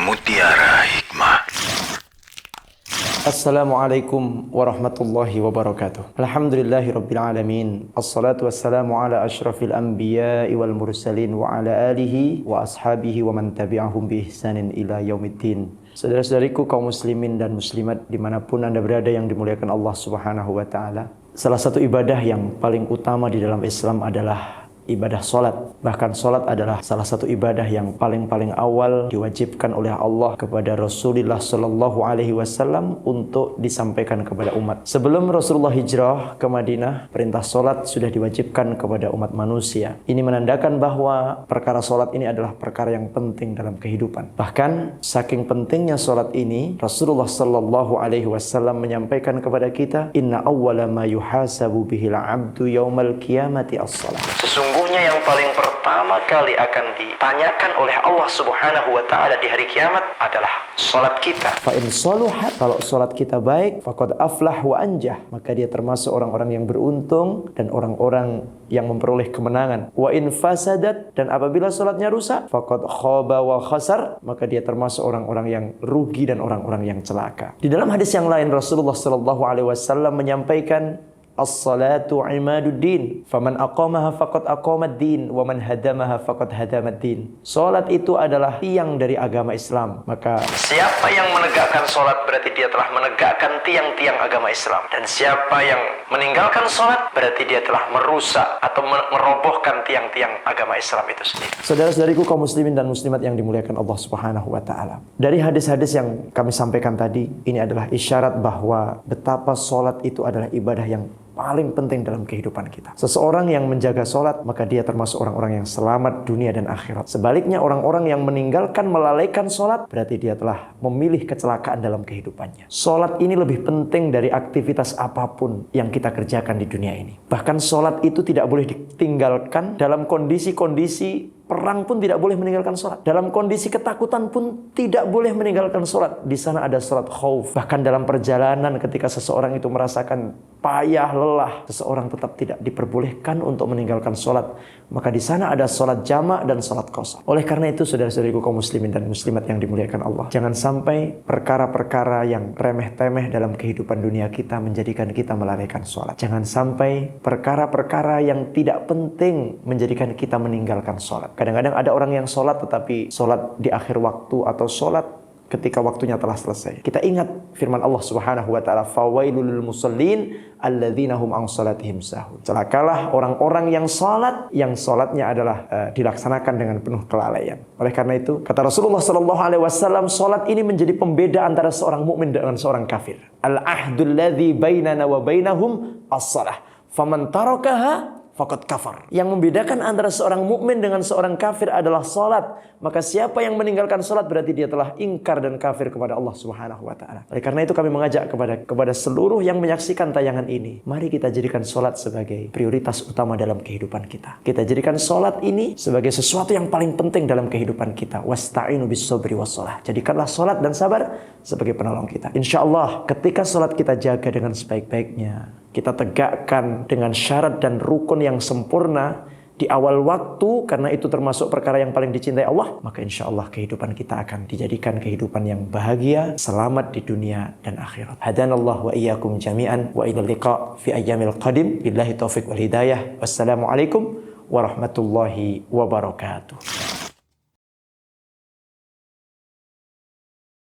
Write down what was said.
Mutiara Hikmah. Assalamualaikum warahmatullahi wabarakatuh. Alhamdulillahi rabbil alamin. Assalatu wassalamu ala asyrafil anbiya'i wal mursalin wa ala alihi wa ashabihi wa man tabi'ahum bi ihsanin ila yaumiddin. Saudara-saudariku kaum muslimin dan muslimat dimanapun Anda berada yang dimuliakan Allah subhanahu wa ta'ala. Salah satu ibadah yang paling utama di dalam Islam adalah ibadah solat. Bahkan solat adalah salah satu ibadah yang paling awal diwajibkan oleh Allah kepada Rasulullah Sallallahu Alaihi Wasallam untuk disampaikan kepada umat. Sebelum Rasulullah hijrah ke Madinah, perintah solat sudah diwajibkan kepada umat manusia. Ini menandakan bahwa perkara solat ini adalah perkara yang penting dalam kehidupan. Bahkan saking pentingnya solat ini, Rasulullah Sallallahu Alaihi Wasallam menyampaikan kepada kita, Inna awwala ma yuhasabu bihil abdu yaumal qiyamati as-salat. Sesungguhnya yang paling pertama kali akan ditanyakan oleh Allah Subhanahu wa taala di hari kiamat adalah salat kita. Fa in saluhat, kalau salat kita baik, faqad aflah wa anjah, maka dia termasuk orang-orang yang beruntung dan orang-orang yang memperoleh kemenangan. Wa in fasadat, dan apabila salatnya rusak, faqad khaba wa khasar, maka dia termasuk orang-orang yang rugi dan orang-orang yang celaka. Di dalam hadis yang lain Rasulullah sallallahu alaihi wasallam menyampaikan, as-salatu imaduddin, faman aqamaha faqad aqamad-din, wa man hadamaha faqad hadamad-din. Salat itu adalah tiang dari agama Islam. Maka siapa yang menegakkan salat berarti dia telah menegakkan tiang-tiang agama Islam. Dan siapa yang meninggalkan salat berarti dia telah merusak atau merobohkan tiang-tiang agama Islam itu sendiri. Saudara-saudariku kaum muslimin dan muslimat yang dimuliakan Allah Subhanahu wa taala. Dari hadis-hadis yang kami sampaikan tadi, ini adalah isyarat bahwa betapa salat itu adalah ibadah yang paling penting dalam kehidupan kita. Seseorang yang menjaga sholat, maka dia termasuk orang-orang yang selamat dunia dan akhirat. Sebaliknya, orang-orang yang meninggalkan, melalaikan sholat, berarti dia telah memilih kecelakaan dalam kehidupannya. Sholat ini lebih penting dari aktivitas apapun yang kita kerjakan di dunia ini. Bahkan sholat itu tidak boleh ditinggalkan dalam kondisi-kondisi perang pun tidak boleh meninggalkan sholat. Dalam kondisi ketakutan pun tidak boleh meninggalkan sholat. Di sana ada sholat khauf. Bahkan dalam perjalanan ketika seseorang itu merasakan payah, lelah, seseorang tetap tidak diperbolehkan untuk meninggalkan sholat. Maka di sana ada sholat jamak dan sholat qasar. Oleh karena itu, saudara-saudariku kaum muslimin dan muslimat yang dimuliakan Allah, jangan sampai perkara-perkara yang remeh-temeh dalam kehidupan dunia kita menjadikan kita melalaikan sholat. Jangan sampai perkara-perkara yang tidak penting menjadikan kita meninggalkan sholat. Kadang-kadang ada orang yang sholat tetapi sholat di akhir waktu atau sholat ketika waktunya telah selesai. Kita ingat firman Allah Subhanahu wa taala, fawailul lil musallin alladzina hum an salatihim sahun. Celakalah orang-orang yang salatnya adalah dilaksanakan dengan penuh kelalaian. Oleh karena itu, kata Rasulullah sallallahu alaihi wasallam, salat ini menjadi pembeda antara seorang mukmin dengan seorang kafir. Al-ahdul ladzi bainana wa bainahum as-salah. Faman tarakaha faqad kafar. Yang membedakan antara seorang mukmin dengan seorang kafir adalah salat. Maka siapa yang meninggalkan salat berarti dia telah ingkar dan kafir kepada Allah Subhanahu wa taala. Oleh karena itu kami mengajak kepada seluruh yang menyaksikan tayangan ini, mari kita jadikan salat sebagai prioritas utama dalam kehidupan kita. Kita jadikan salat ini sebagai sesuatu yang paling penting dalam kehidupan kita. Wasta'inu bis-sabri was-shalah. Jadikanlah salat dan sabar sebagai penolong kita. Insyaallah ketika salat kita jaga dengan sebaik-baiknya, kita tegakkan dengan syarat dan rukun yang sempurna di awal waktu, karena itu termasuk perkara yang paling dicintai Allah, maka insya Allah kehidupan kita akan dijadikan kehidupan yang bahagia, selamat di dunia dan akhirat. Hadanallah wa iyyakum jami'an wa ilal liqa fi ayyamil qadim. Billahi taufiq wal hidayah. Wassalamualaikum warahmatullahi wabarakatuh.